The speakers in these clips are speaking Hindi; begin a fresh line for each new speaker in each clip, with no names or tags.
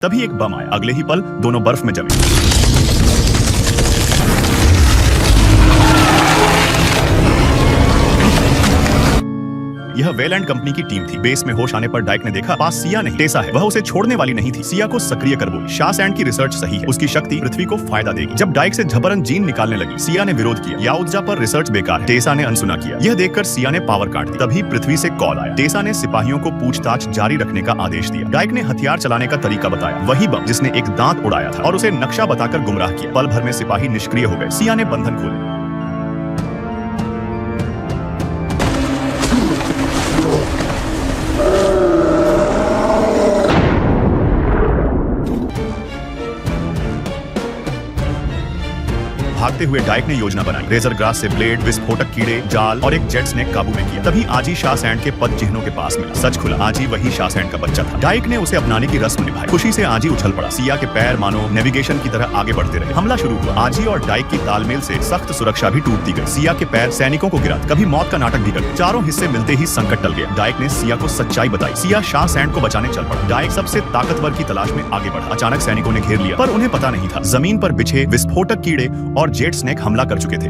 तभी एक बम आया। अगले ही पल दोनों बर्फ में जमे। यह वेलैंड कंपनी की टीम थी। बेस में होश आने पर डाइक ने देखा पास सिया नहीं, टेसा है। वह उसे छोड़ने वाली नहीं थी। सिया को सक्रिय कर बोली, शासैंड की रिसर्च सही है, उसकी शक्ति पृथ्वी को फायदा देगी। जब डाइक से झपरन जीन निकालने लगी, सिया ने विरोध किया, याओत्जा पर रिसर्च बेकार है। टेसा ने अनसुना किया। यह देखकर सिया ने पावर काट दी। तभी पृथ्वी से कॉल आया। टेसा ने सिपाहियों को पूछताछ जारी रखने का आदेश दिया। डाइक ने हथियार चलाने का तरीका बताया, वही बम जिसने एक दांत उड़ाया था, और उसे नक्शा बताकर गुमराह किया। पल भर में सिपाही निष्क्रिय हो गए। सिया ने बंधन खोले। भागते हुए डाइक ने योजना बनाई। रेजर ग्रास से ब्लेड, विस्फोटक कीड़े, जाल और एक जेट स्नेक काबू में किया। तभी आजी शासैंड के पद चिन्हों के पास मिला। सच खुला, आजी वही शासैंड का बच्चा था। डाइक ने उसे अपनाने की रस्म निभाई। खुशी से आजी उछल पड़ा। सिया के पैर मानो नेविगेशन की तरह आगे बढ़ते रहे। हमला शुरू हुआ। आजी और डाइक की तालमेल से सख्त सुरक्षा भी टूटती गई। सिया के पैर सैनिकों को गिरा। कभी मौत का नाटक भी करते। चारों हिस्से मिलते ही संकट टल गया। डाइक ने सिया को सच्चाई बताई। सिया शासैंड को बचाने चल पड़ा। डाइक सबसे ताकतवर की तलाश में आगे बढ़ा। अचानक सैनिकों ने घेर लिया, पर उन्हें पता नहीं था जमीन पर बिछे विस्फोटक कीड़े और जेट स्नेक हमला कर चुके थे।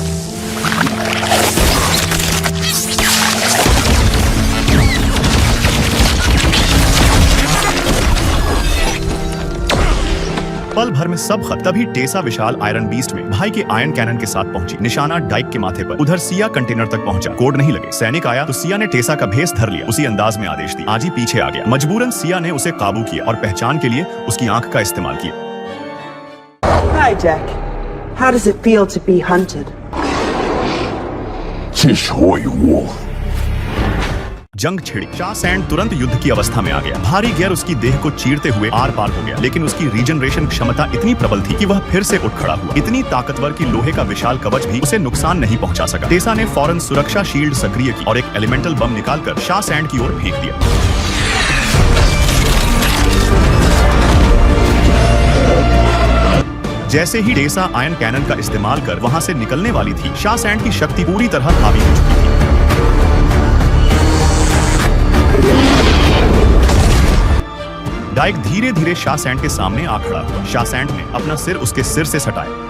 पल भर में सब खत्म। तभी टेसा विशाल आयरन बीस्ट में भाई के आयरन कैनन के साथ पहुंची। निशाना डाइक के माथे पर। उधर सिया कंटेनर तक पहुंचा। कोड नहीं लगे। सैनिक आया तो सिया ने टेसा का भेस धर लिया। उसी अंदाज में आदेश दी। आजी पीछे आ गया। मजबूरन सिया ने उसे काबू किया और पहचान के लिए उसकी आंख का इस्तेमाल किया।
Hi, Jack. How does it feel to be hunted?
जंग छिड़ी। शासैंड तुरंत युद्ध की अवस्था में आ गया। भारी गियर उसकी देह को चीरते हुए आर पार हो गया, लेकिन उसकी रीजनरेशन क्षमता इतनी प्रबल थी कि वह फिर से उठ खड़ा हुआ। इतनी ताकतवर कि लोहे का विशाल कवच भी उसे नुकसान नहीं पहुंचा सका। टेसा ने फौरन सुरक्षा शील्ड सक्रिय की और एक एलिमेंटल बम निकालकर शासैंड की ओर फेंक दिया। जैसे ही टेसा आयरन कैनन का इस्तेमाल कर वहां से निकलने वाली थी, शासैंड की शक्ति पूरी तरह हावी हो चुकी थी। डाइक धीरे धीरे शासैंड के सामने आ खड़ा हुआ। शासैंड ने अपना सिर उसके सिर से सटाया।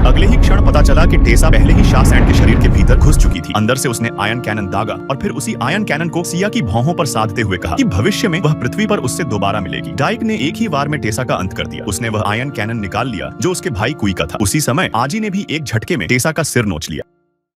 अगले ही क्षण पता चला कि टेसा पहले ही शासैंड के शरीर के भीतर घुस चुकी थी। अंदर से उसने आयरन कैनन दागा और फिर उसी आयरन कैनन को सिया की भौहों पर साधते हुए कहा कि भविष्य में वह पृथ्वी पर उससे दोबारा मिलेगी। डाइक ने एक ही वार में टेसा का अंत कर दिया। उसने वह आयरन कैनन निकाल लिया जो उसके भाई कुई का था। उसी समय आजी ने भी एक झटके में टेसा का सिर नोच लिया।